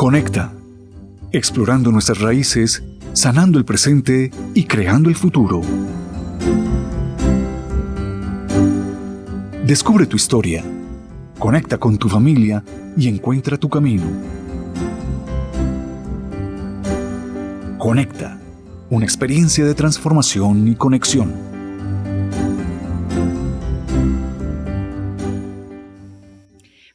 Conecta, explorando nuestras raíces, sanando el presente y creando el futuro. Descubre tu historia, conecta con tu familia y encuentra tu camino. Conecta, una experiencia de transformación y conexión.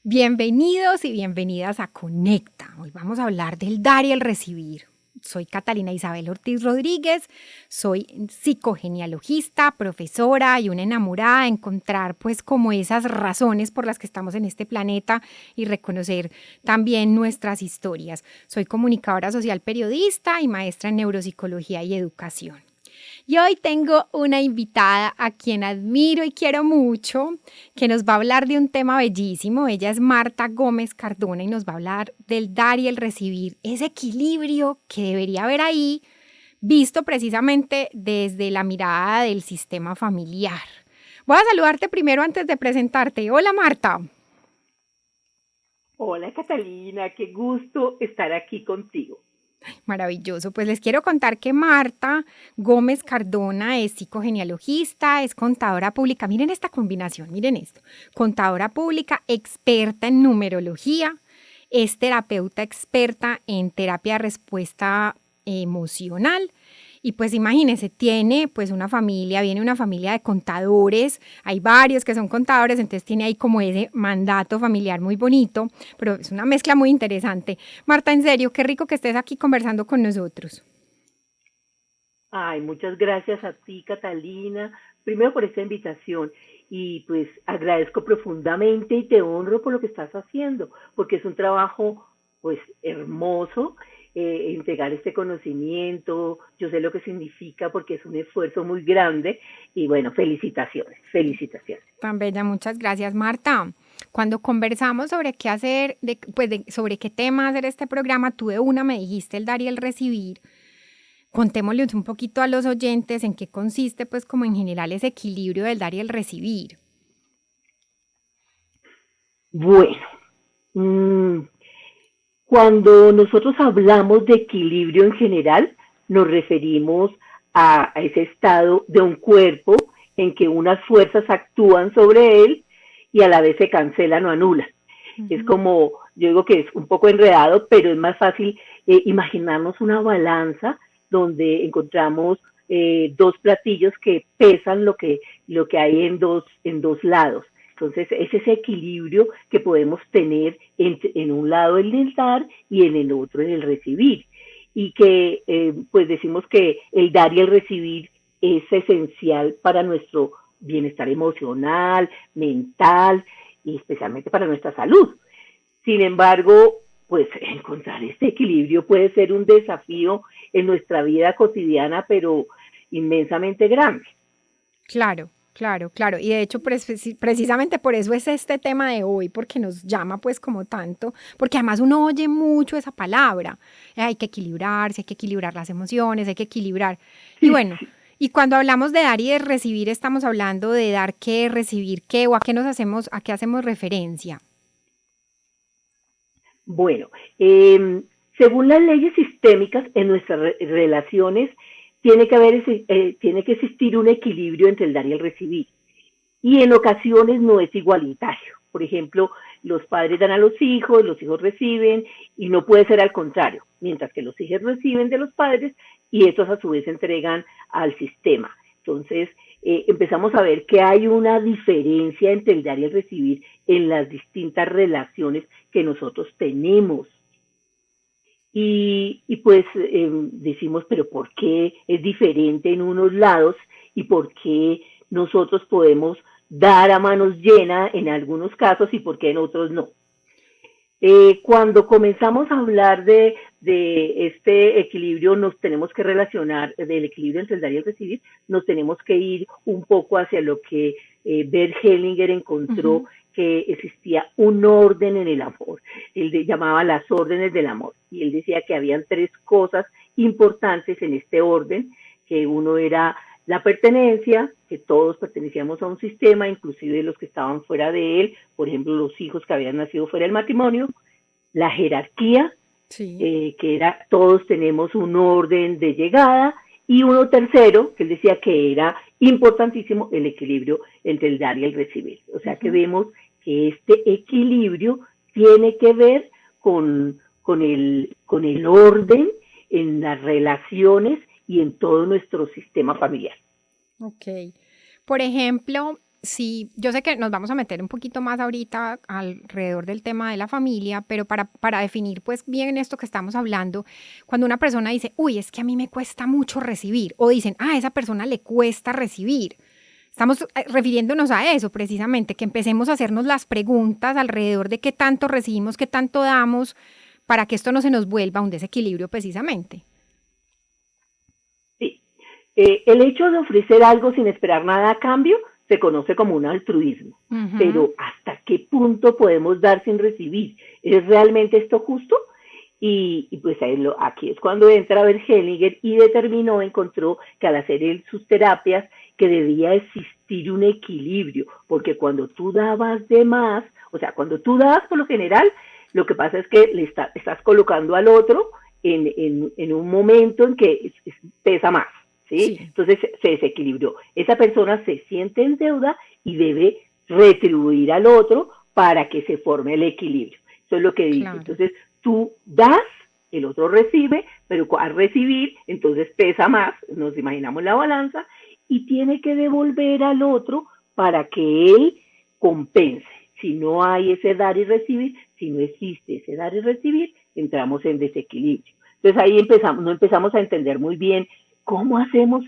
Bienvenidos y bienvenidas a Conecta. Hoy vamos a hablar del dar y el recibir. Soy Catalina Isabel Ortiz Rodríguez, soy psicogenealogista, profesora y una enamorada de encontrar pues como esas razones por las que estamos en este planeta y reconocer también nuestras historias. Soy comunicadora social periodista y maestra en neuropsicología y educación. Y hoy tengo una invitada a quien admiro y quiero mucho, que nos va a hablar de un tema bellísimo. Ella es Marta Gómez Cardona y nos va a hablar del dar y el recibir, ese equilibrio que debería haber ahí, visto precisamente desde la mirada del sistema familiar. Voy a saludarte primero antes de presentarte. Hola, Marta. Hola, Catalina, qué gusto estar aquí contigo. Maravilloso, pues les quiero contar que Marta Gómez Cardona es psicogenealogista, es contadora pública, miren esta combinación, miren esto, contadora pública, experta en numerología, es terapeuta experta en terapia de respuesta emocional. Y pues imagínense, tiene pues una familia, viene una familia de contadores, hay varios que son contadores, entonces tiene ahí como ese mandato familiar muy bonito, pero es una mezcla muy interesante. Marta, en serio, qué rico que estés aquí conversando con nosotros. Ay, muchas gracias a ti, Catalina, primero por esta invitación y pues agradezco profundamente y te honro por lo que estás haciendo, porque es un trabajo pues hermoso. Entregar este conocimiento, yo sé lo que significa porque es un esfuerzo muy grande y bueno, felicitaciones. Tan bella, muchas gracias, Marta. Cuando conversamos sobre qué hacer, sobre qué tema hacer este programa, tú de una me dijiste el dar y el recibir. Contémosles un poquito a los oyentes en qué consiste, pues como en general ese equilibrio del dar y el recibir. Bueno, cuando nosotros hablamos de equilibrio en general, nos referimos a ese estado de un cuerpo en que unas fuerzas actúan sobre él y a la vez se cancelan o anulan. Uh-huh. Es como, yo digo que es un poco enredado, pero es más fácil imaginarnos una balanza donde encontramos dos platillos que pesan lo que hay en dos lados. Entonces, es ese equilibrio que podemos tener en un lado en el dar y en el otro en el recibir. Y que, pues decimos que el dar y el recibir es esencial para nuestro bienestar emocional, mental y especialmente para nuestra salud. Sin embargo, pues encontrar este equilibrio puede ser un desafío en nuestra vida cotidiana, pero inmensamente grande. Claro. Y de hecho, precisamente por eso es este tema de hoy, porque nos llama pues como tanto, porque además uno oye mucho esa palabra, hay que equilibrarse, hay que equilibrar las emociones, hay que equilibrar. Y bueno, y cuando hablamos de dar y de recibir, estamos hablando de dar qué, recibir qué, o a qué hacemos referencia. Bueno, según las leyes sistémicas en nuestras relaciones, tiene que existir un equilibrio entre el dar y el recibir. Y en ocasiones no es igualitario. Por ejemplo, los padres dan a los hijos reciben, y no puede ser al contrario, mientras que los hijos reciben de los padres y estos a su vez entregan al sistema. Entonces, empezamos a ver que hay una diferencia entre el dar y el recibir en las distintas relaciones que nosotros tenemos. Y pues decimos, pero ¿por qué es diferente en unos lados y por qué nosotros podemos dar a manos llenas en algunos casos y por qué en otros no? Cuando comenzamos a hablar de este equilibrio, nos tenemos que relacionar, del equilibrio entre el dar y el recibir, nos tenemos que ir un poco hacia lo que Bert Hellinger encontró, uh-huh, que existía un orden en el amor. Él llamaba las órdenes del amor. Y él decía que habían tres cosas importantes en este orden, que uno era la pertenencia, que todos pertenecíamos a un sistema, inclusive los que estaban fuera de él, por ejemplo, los hijos que habían nacido fuera del matrimonio, la jerarquía Sí. que era todos tenemos un orden de llegada, y uno tercero, que él decía que era importantísimo el equilibrio entre el dar y el recibir. O sea que vemos que este equilibrio tiene que ver con el orden en las relaciones y en todo nuestro sistema familiar. Ok. Por ejemplo, si yo sé que nos vamos a meter un poquito más ahorita alrededor del tema de la familia, pero para definir pues bien esto que estamos hablando, cuando una persona dice, uy, es que a mí me cuesta mucho recibir, o dicen, a esa persona le cuesta recibir, estamos refiriéndonos a eso precisamente, que empecemos a hacernos las preguntas alrededor de qué tanto recibimos, qué tanto damos, para que esto no se nos vuelva un desequilibrio precisamente. Sí. El hecho de ofrecer algo sin esperar nada a cambio se conoce como un altruismo. Pero ¿hasta qué punto podemos dar sin recibir? ¿Es realmente esto justo? Y pues aquí es cuando entra Bergelinger y encontró que al hacer sus terapias que debía existir un equilibrio, porque cuando tú dabas de más, o sea, cuando tú das por lo general, lo que pasa es que estás colocando al otro en un momento en que pesa más, ¿sí? Sí. Entonces se desequilibró. Esa persona se siente en deuda y debe retribuir al otro para que se forme el equilibrio. Eso es lo que dice. Claro. Entonces tú das, el otro recibe, pero al recibir, entonces pesa más, nos imaginamos la balanza, y tiene que devolver al otro para que él compense. Si no hay ese dar y recibir, si no existe ese dar y recibir, entramos en desequilibrio. Entonces ahí no empezamos a entender muy bien cómo hacemos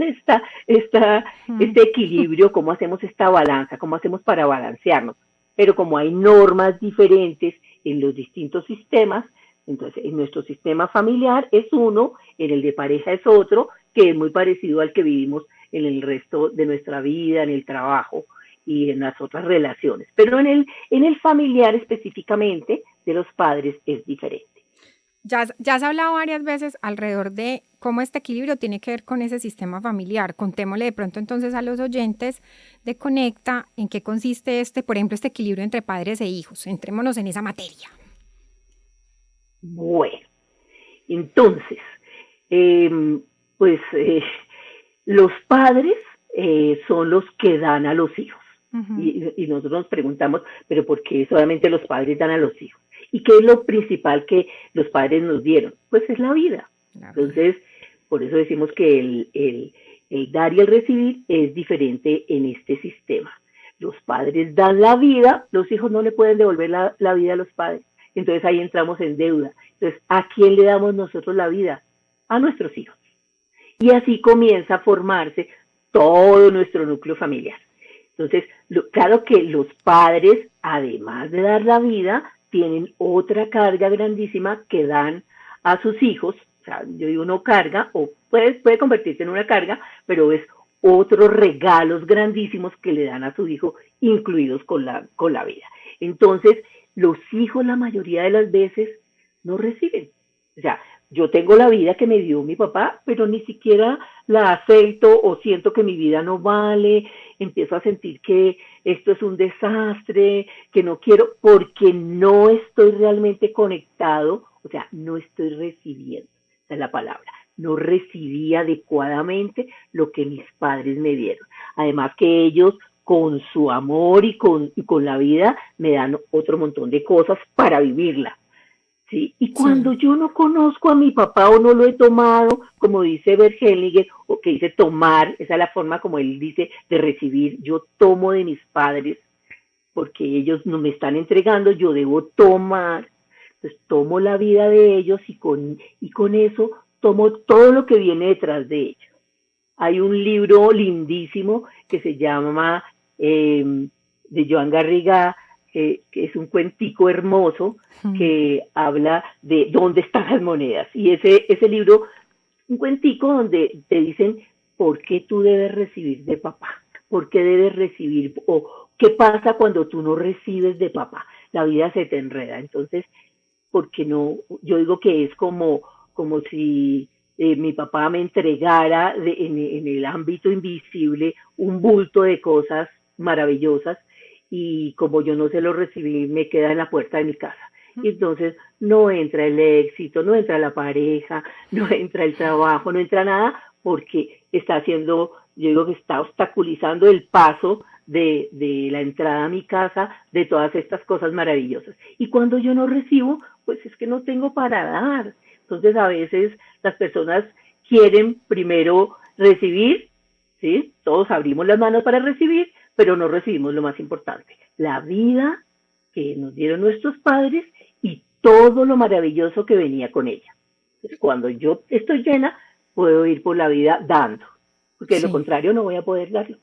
este equilibrio, cómo hacemos esta balanza, cómo hacemos para balancearnos. Pero como hay normas diferentes en los distintos sistemas, entonces en nuestro sistema familiar es uno, en el de pareja es otro, que es muy parecido al que vivimos en el resto de nuestra vida, en el trabajo y en las otras relaciones. Pero en el familiar específicamente de los padres es diferente. Ya has hablado varias veces alrededor de cómo este equilibrio tiene que ver con ese sistema familiar. Contémosle de pronto entonces a los oyentes de Conecta en qué consiste por ejemplo, este equilibrio entre padres e hijos. Entrémonos en esa materia. Bueno, entonces, los padres son los que dan a los hijos. Y nosotros nos preguntamos, ¿pero por qué solamente los padres dan a los hijos? ¿Y qué es lo principal que los padres nos dieron? Pues es la vida. Entonces, por eso decimos que el dar y el recibir es diferente en este sistema. Los padres dan la vida, los hijos no le pueden devolver la vida a los padres. Entonces ahí entramos en deuda. Entonces, ¿a quién le damos nosotros la vida? A nuestros hijos. Y así comienza a formarse todo nuestro núcleo familiar. Entonces, claro que los padres, además de dar la vida, tienen otra carga grandísima que dan a sus hijos. O sea, yo digo no carga, o puede convertirse en una carga, pero es otros regalos grandísimos que le dan a su hijo, incluidos con la vida. Entonces, los hijos la mayoría de las veces no reciben. O sea, yo tengo la vida que me dio mi papá, pero ni siquiera la acepto o siento que mi vida no vale, empiezo a sentir que esto es un desastre, que no quiero, porque no estoy realmente conectado, o sea, no estoy recibiendo, esa es la palabra, no recibí adecuadamente lo que mis padres me dieron. Además que ellos con su amor y con la vida me dan otro montón de cosas para vivirla. ¿Sí? Y cuando yo no conozco a mi papá o no lo he tomado, como dice Bergelinger, o que dice tomar, esa es la forma como él dice de recibir, yo tomo de mis padres, porque ellos no me están entregando, yo debo tomar, pues tomo la vida de ellos y con eso tomo todo lo que viene detrás de ellos. Hay un libro lindísimo que se llama de Joan Garriga, que es un cuentico hermoso que habla de dónde están las monedas. Y ese libro, un cuentico donde te dicen por qué tú debes recibir de papá, por qué debes recibir, o qué pasa cuando tú no recibes de papá. La vida se te enreda. Entonces, porque no, yo digo que es como si mi papá me entregara en el ámbito invisible un bulto de cosas maravillosas, y como yo no se lo recibí, me queda en la puerta de mi casa. Y entonces no entra el éxito, no entra la pareja, no entra el trabajo, no entra nada porque está haciendo, yo digo que está obstaculizando el paso de la entrada a mi casa de todas estas cosas maravillosas. Y cuando yo no recibo, pues es que no tengo para dar. Entonces a veces las personas quieren primero recibir, ¿sí? Todos abrimos las manos para recibir, pero no recibimos lo más importante, la vida que nos dieron nuestros padres y todo lo maravilloso que venía con ella. Entonces, cuando yo estoy llena, puedo ir por la vida dando, porque de lo contrario no voy a poder darlo.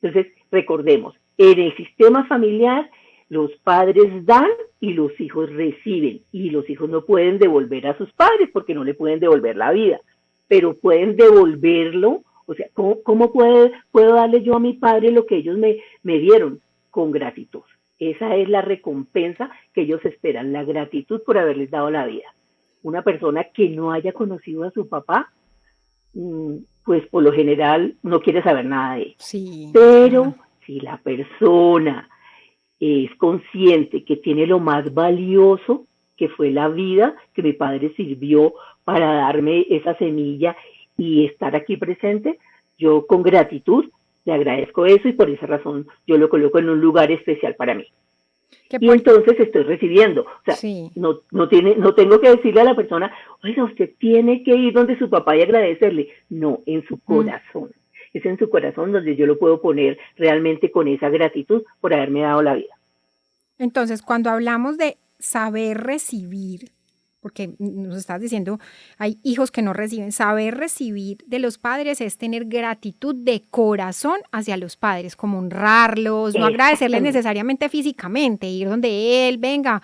Entonces, recordemos, en el sistema familiar, los padres dan y los hijos reciben, y los hijos no pueden devolver a sus padres porque no le pueden devolver la vida, pero pueden devolverlo. O sea, ¿cómo puedo darle yo a mi padre lo que ellos me dieron? Con gratitud. Esa es la recompensa que ellos esperan, la gratitud por haberles dado la vida. Una persona que no haya conocido a su papá, pues por lo general no quiere saber nada de él. Sí. Pero si la persona es consciente que tiene lo más valioso, que fue la vida que mi padre sirvió para darme esa semilla y estar aquí presente, yo con gratitud le agradezco eso y por esa razón yo lo coloco en un lugar especial para mí. Y entonces estoy recibiendo. O sea, no tengo que decirle a la persona, oiga, usted tiene que ir donde su papá y agradecerle. No, en su corazón. Es en su corazón donde yo lo puedo poner realmente con esa gratitud por haberme dado la vida. Entonces, cuando hablamos de saber recibir, porque nos estás diciendo, hay hijos que no reciben, saber recibir de los padres es tener gratitud de corazón hacia los padres, como honrarlos, no agradecerles necesariamente físicamente, ir donde él, venga,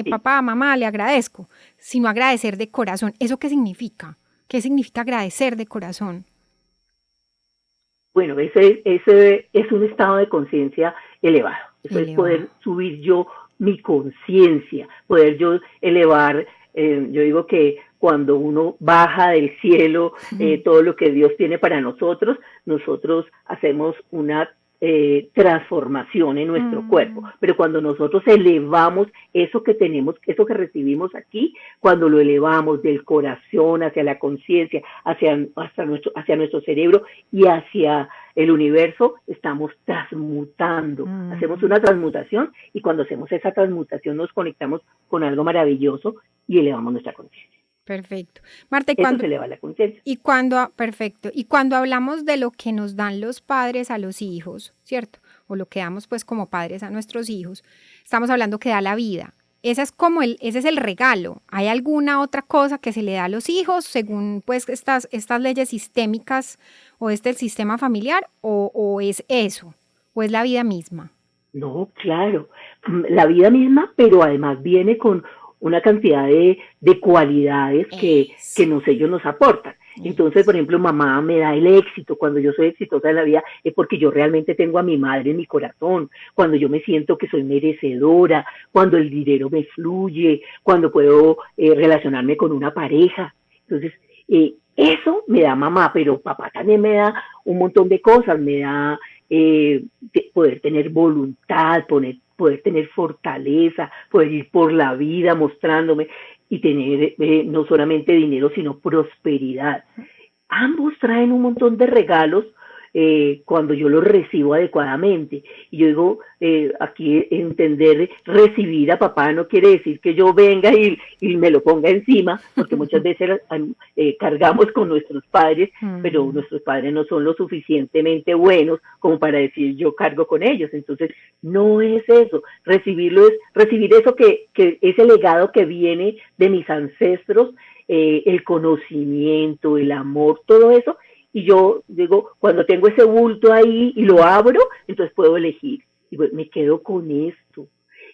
papá, mamá, le agradezco, sino agradecer de corazón. ¿Eso qué significa? ¿Qué significa agradecer de corazón? Bueno, ese es un estado de conciencia elevado. Eso es poder subir yo mi conciencia, poder yo elevar. Yo digo que cuando uno baja del cielo todo lo que Dios tiene para nosotros hacemos una transformación en nuestro cuerpo. Pero cuando nosotros elevamos eso que tenemos, eso que recibimos aquí, cuando lo elevamos del corazón hacia la conciencia, hacia nuestro cerebro y hacia el universo, estamos transmutando. Hacemos una transmutación y cuando hacemos esa transmutación nos conectamos con algo maravilloso y elevamos nuestra conciencia. Perfecto. Marta, eso se eleva la conciencia. Perfecto. Y cuando hablamos de lo que nos dan los padres a los hijos, ¿cierto? O lo que damos pues como padres a nuestros hijos, estamos hablando que da la vida. Ese es el regalo. ¿Hay alguna otra cosa que se le da a los hijos según pues estas leyes sistémicas o el sistema familiar o es eso? ¿O es la vida misma? No, claro. La vida misma, pero además viene con una cantidad de cualidades que ellos nos aportan. Entonces, por ejemplo, mamá me da el éxito. Cuando yo soy exitosa en la vida es porque yo realmente tengo a mi madre en mi corazón, cuando yo me siento que soy merecedora, cuando el dinero me fluye, cuando puedo relacionarme con una pareja. Entonces, eso me da mamá, pero papá también me da un montón de cosas, me da poder tener voluntad, poder tener fortaleza, poder ir por la vida mostrándome y tener no solamente dinero, sino prosperidad. Ambos traen un montón de regalos cuando yo los recibo adecuadamente. Y yo digo, aquí entender recibir a papá no quiere decir que yo venga y me lo ponga encima, porque muchas veces cargamos con nuestros padres, pero nuestros padres no son lo suficientemente buenos como para decir yo cargo con ellos. Entonces, no es eso. Recibirlo es recibir eso que ese legado que viene de mis ancestros, el conocimiento, el amor, todo eso. Y yo digo, cuando tengo ese bulto ahí y lo abro, entonces puedo elegir. Y pues me quedo con esto.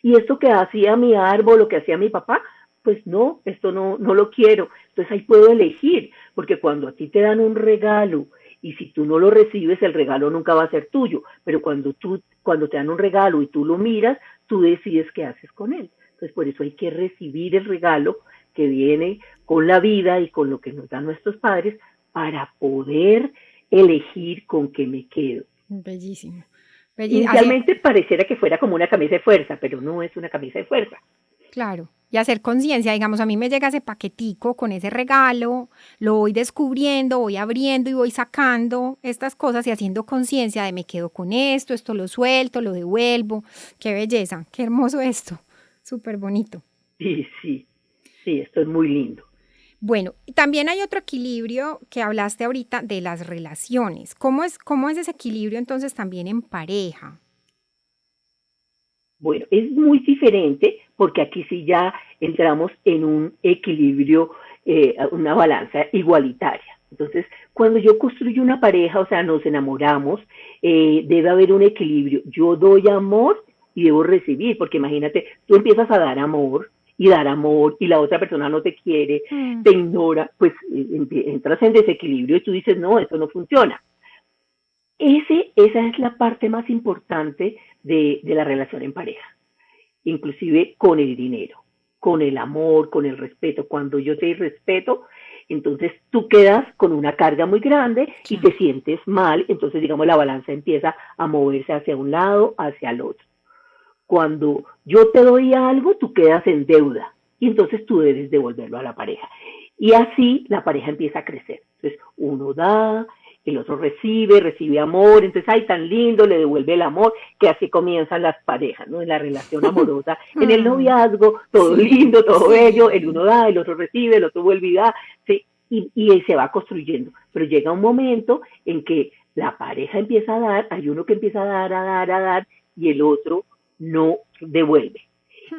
Y esto que hacía mi árbol, lo que hacía mi papá, pues no, esto no lo quiero. Entonces ahí puedo elegir, porque cuando a ti te dan un regalo y si tú no lo recibes, el regalo nunca va a ser tuyo. Pero cuando te dan un regalo y tú lo miras, tú decides qué haces con él. Entonces por eso hay que recibir el regalo que viene con la vida y con lo que nos dan nuestros padres, para poder elegir con qué me quedo. Bellísimo. Inicialmente pareciera que fuera como una camisa de fuerza, pero no es una camisa de fuerza. Claro. Y hacer conciencia, digamos, a mí me llega ese paquetico con ese regalo, lo voy descubriendo, voy abriendo y voy sacando estas cosas y haciendo conciencia de me quedo con esto lo suelto, lo devuelvo. Qué belleza, qué hermoso esto, súper bonito. Sí, esto es muy lindo. Bueno, también hay otro equilibrio que hablaste ahorita de las relaciones. ¿Cómo es ese equilibrio entonces también en pareja? Bueno, es muy diferente porque aquí sí ya entramos en un equilibrio, una balanza igualitaria. Entonces, cuando yo construyo una pareja, o sea, nos enamoramos, debe haber un equilibrio. Yo doy amor y debo recibir, porque imagínate, tú empiezas a dar amor y la otra persona no te quiere, te ignora, pues entras en desequilibrio y tú dices, no, esto no funciona. Esa es la parte más importante de la relación en pareja, inclusive con el dinero, con el amor, con el respeto. Cuando yo te respeto, entonces tú quedas con una carga muy grande y te sientes mal, entonces digamos la balanza empieza a moverse hacia un lado, hacia el otro. Cuando yo te doy algo, tú quedas en deuda y entonces tú debes devolverlo a la pareja. Y así la pareja empieza a crecer. Entonces uno da, el otro recibe amor, entonces, ay, tan lindo, le devuelve el amor, que así comienzan las parejas, ¿no? En la relación amorosa, en el noviazgo, todo lindo, todo bello, el uno da, el otro recibe, el otro vuelve y da, ¿sí? Y se va construyendo. Pero llega un momento en que la pareja empieza a dar, hay uno que empieza a dar, y el otro no devuelve.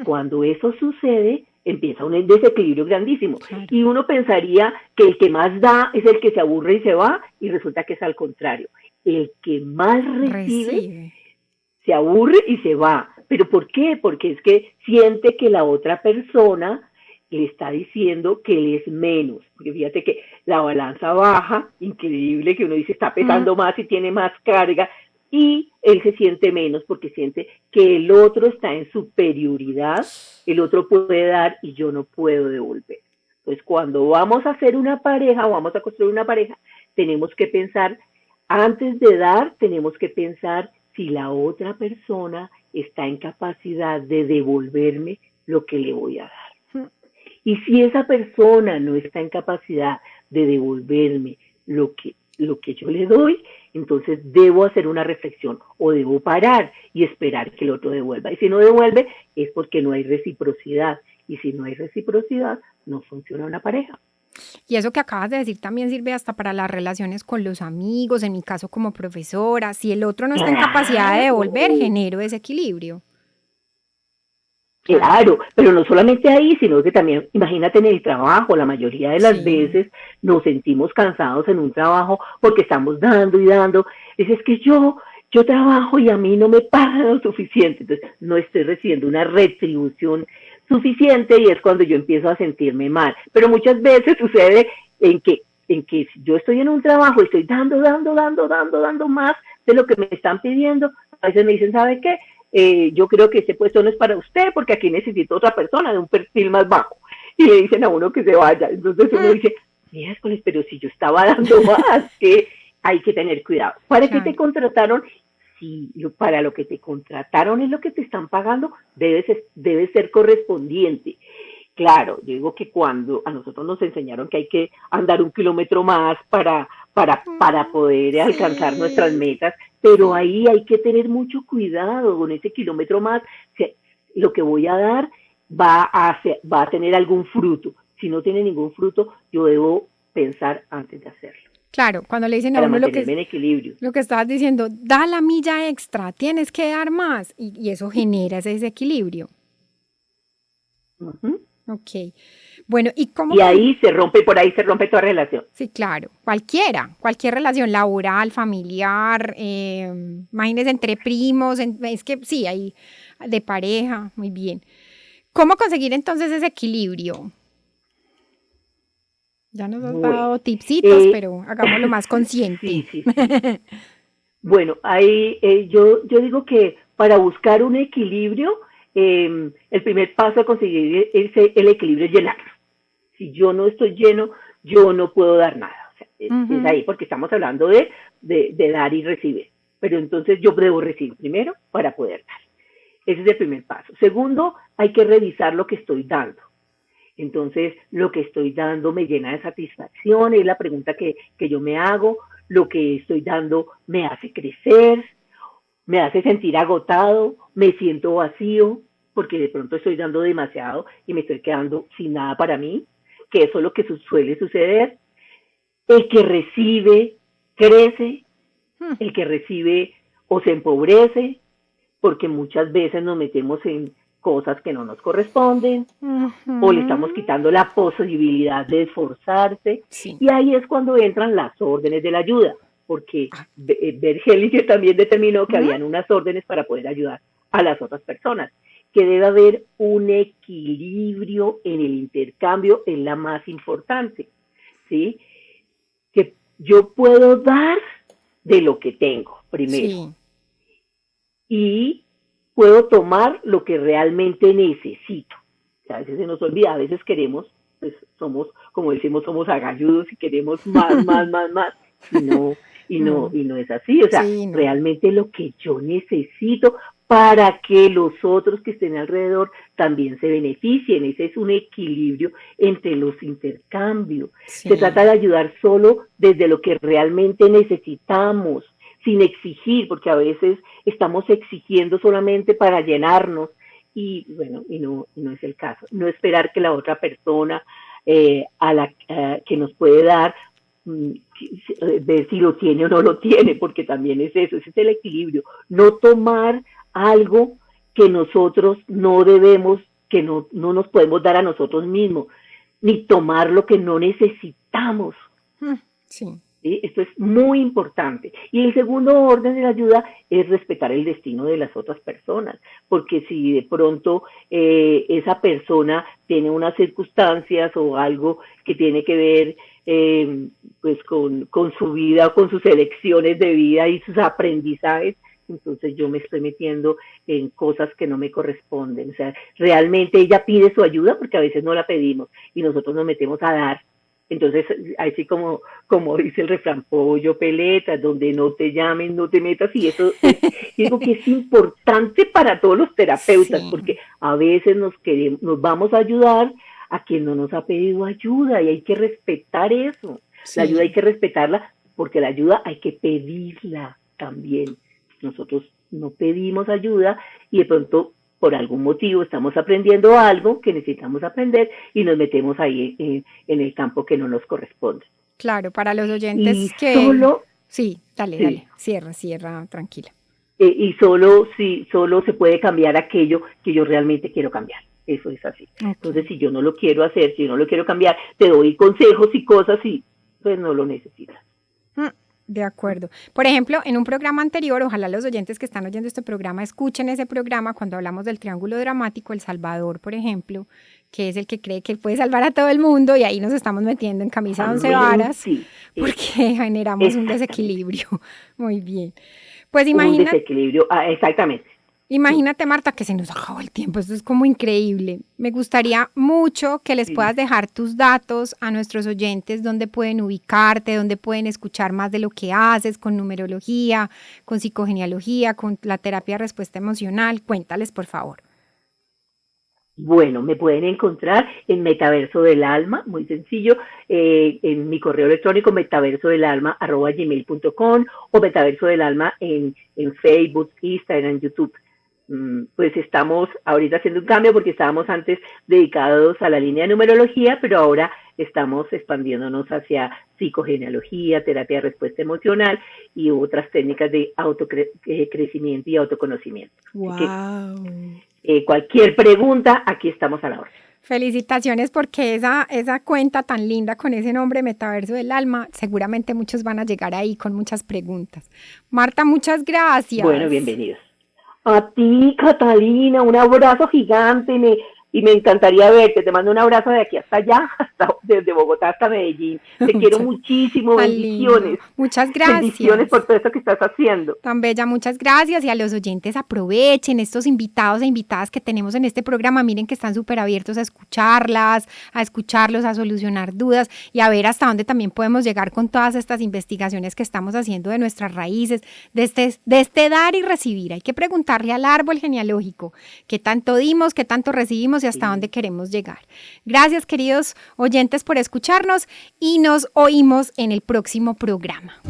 Cuando eso sucede, empieza un desequilibrio grandísimo. Claro. Y uno pensaría que el que más da es el que se aburre y se va, y resulta que es al contrario. El que más recibe se aburre y se va. ¿Pero por qué? Porque es que siente que la otra persona le está diciendo que él es menos. Porque fíjate que la balanza baja, increíble, que uno dice está pesando más y tiene más carga, y él se siente menos porque siente que el otro está en superioridad, el otro puede dar y yo no puedo devolver. Entonces, cuando vamos a hacer una pareja o vamos a construir una pareja, tenemos que pensar, antes de dar, tenemos que pensar si la otra persona está en capacidad de devolverme lo que le voy a dar. Y si esa persona no está en capacidad de devolverme lo que yo le doy, entonces debo hacer una reflexión o debo parar y esperar que el otro devuelva. Y si no devuelve, es porque no hay reciprocidad. Y si no hay reciprocidad, no funciona una pareja. Y eso que acabas de decir también sirve hasta para las relaciones con los amigos, en mi caso como profesora. Si el otro no está en capacidad de devolver, genero desequilibrio. Claro, pero no solamente ahí, sino que también, imagínate en el trabajo, la mayoría de las veces nos sentimos cansados en un trabajo porque estamos dando y dando. Es que yo trabajo y a mí no me pagan lo suficiente, entonces no estoy recibiendo una retribución suficiente y es cuando yo empiezo a sentirme mal. Pero muchas veces sucede en que si yo estoy en un trabajo y estoy dando más de lo que me están pidiendo, a veces me dicen, ¿sabe qué? Yo creo que ese puesto no es para usted porque aquí necesito otra persona de un perfil más bajo. Y le dicen a uno que se vaya. Entonces uno dice, miércoles, pero si yo estaba dando más, que hay que tener cuidado. ¿Para qué te contrataron? Si para lo que te contrataron es lo que te están pagando, debe ser correspondiente. Claro, yo digo que cuando a nosotros nos enseñaron que hay que andar 1 kilómetro más para poder alcanzar nuestras metas, pero ahí hay que tener mucho cuidado con ese kilómetro más. Lo que voy a dar va a tener algún fruto. Si no tiene ningún fruto, yo debo pensar antes de hacerlo. Claro, cuando le dicen a uno lo que estabas diciendo, da la milla extra, tienes que dar más, y eso genera ese desequilibrio. Uh-huh. Ok. Bueno, ¿y cómo? Y por ahí se rompe toda relación. Sí, claro. Cualquier relación laboral, familiar, imagínense entre primos, es que sí, hay de pareja, muy bien. ¿Cómo conseguir entonces ese equilibrio? Ya nos has dado tipsitos, pero hagámoslo más consciente. Sí. Bueno, ahí yo digo que para buscar un equilibrio, el primer paso a conseguir el equilibrio es llenar. Si yo no estoy lleno, yo no puedo dar nada. O sea, es ahí, porque estamos hablando de dar y recibir. Pero entonces yo debo recibir primero para poder dar. Ese es el primer paso. Segundo, hay que revisar lo que estoy dando. Entonces, lo que estoy dando me llena de satisfacción, es la pregunta que yo me hago. Lo que estoy dando me hace crecer, me hace sentir agotado, me siento vacío, porque de pronto estoy dando demasiado y me estoy quedando sin nada para mí, que eso es lo que suele suceder. El que recibe crece, el que recibe o se empobrece, porque muchas veces nos metemos en cosas que no nos corresponden, o le estamos quitando la posibilidad de esforzarse, y ahí es cuando entran las órdenes de la ayuda, porque Bert Hellinger también determinó que habían unas órdenes para poder ayudar a las otras personas, que debe haber un equilibrio en el intercambio, es la más importante, ¿sí? Que yo puedo dar de lo que tengo, primero, y puedo tomar lo que realmente necesito. A veces se nos olvida, a veces queremos, pues somos, como decimos, somos agalludos y queremos más, y no es así. O sea, realmente lo que yo necesito para que los otros que estén alrededor también se beneficien. Ese es un equilibrio entre los intercambios. Se trata de ayudar solo desde lo que realmente necesitamos, sin exigir, porque a veces estamos exigiendo solamente para llenarnos y bueno, y no es el caso. No esperar que la otra persona que nos puede dar, ver si lo tiene o no lo tiene, porque también es eso, ese es el equilibrio. No tomar algo que nosotros no debemos, que no nos podemos dar a nosotros mismos, ni tomar lo que no necesitamos. Sí. ¿Sí? Esto es muy importante. Y el segundo orden de la ayuda es respetar el destino de las otras personas, porque si de pronto esa persona tiene unas circunstancias o algo que tiene que ver pues con su vida o con sus elecciones de vida y sus aprendizajes, entonces yo me estoy metiendo en cosas que no me corresponden. O sea, realmente ella pide su ayuda porque a veces no la pedimos y nosotros nos metemos a dar. Entonces, así como dice el refrán, pollo, peleta, donde no te llamen, no te metas, y eso digo que es importante para todos los terapeutas, porque a veces nos vamos a ayudar a quien no nos ha pedido ayuda, y hay que respetar eso. La ayuda hay que respetarla, porque la ayuda hay que pedirla también. Nosotros no pedimos ayuda, y de pronto por algún motivo estamos aprendiendo algo que necesitamos aprender y nos metemos ahí en el campo que no nos corresponde. Claro, para los oyentes y que... Solo, dale, cierra, tranquila. Y solo se puede cambiar aquello que yo realmente quiero cambiar. Eso es así. Okay. Entonces, si yo no lo quiero hacer, si yo no lo quiero cambiar, te doy consejos y cosas y pues no lo necesitas. De acuerdo. Por ejemplo, en un programa anterior, ojalá los oyentes que están oyendo este programa escuchen ese programa cuando hablamos del triángulo dramático, El Salvador, por ejemplo, que es el que cree que puede salvar a todo el mundo y ahí nos estamos metiendo en camisa de 11 varas porque generamos un desequilibrio. Muy bien. Pues imagínate. Un desequilibrio, exactamente. Imagínate, Marta, que se nos acabó el tiempo. Esto es como increíble. Me gustaría mucho que les puedas dejar tus datos a nuestros oyentes, donde pueden ubicarte, donde pueden escuchar más de lo que haces con numerología, con psicogenealogía, con la terapia de respuesta emocional. Cuéntales, por favor. Bueno, me pueden encontrar en Metaverso del Alma, muy sencillo, en mi correo electrónico metaversodelalma@gmail.com o Metaverso del Alma en Facebook, Instagram, YouTube. Pues estamos ahorita haciendo un cambio porque estábamos antes dedicados a la línea de numerología, pero ahora estamos expandiéndonos hacia psicogenealogía, terapia de respuesta emocional y otras técnicas de autocrecimiento y autoconocimiento. ¡Wow! Cualquier pregunta, aquí estamos a la orden. Felicitaciones porque esa cuenta tan linda con ese nombre, Metaverso del Alma, seguramente muchos van a llegar ahí con muchas preguntas. Marta, muchas gracias. Bueno, bienvenidos. A ti, Catalina, un abrazo gigante y me encantaría verte. Te mando un abrazo de aquí hasta allá, desde Bogotá hasta Medellín. Te quiero muchísimo, bendiciones. Lindo. Muchas gracias. Bendiciones por todo esto que estás haciendo. Tan bella, muchas gracias. Y a los oyentes aprovechen estos invitados e invitadas que tenemos en este programa. Miren que están súper abiertos a escucharlas, a escucharlos, a solucionar dudas y a ver hasta dónde también podemos llegar con todas estas investigaciones que estamos haciendo de nuestras raíces, de este dar y recibir. Hay que preguntarle al árbol genealógico qué tanto dimos, qué tanto recibimos y hasta dónde queremos llegar. Gracias, queridos oyentes, por escucharnos y nos oímos en el próximo programa.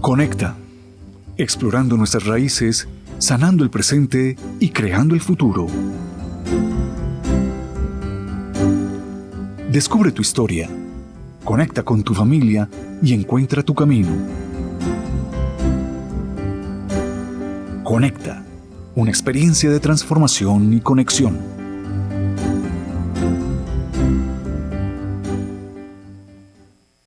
Conecta, explorando nuestras raíces, sanando el presente y creando el futuro. Descubre tu historia, conecta con tu familia y encuentra tu camino. Conecta, una experiencia de transformación y conexión.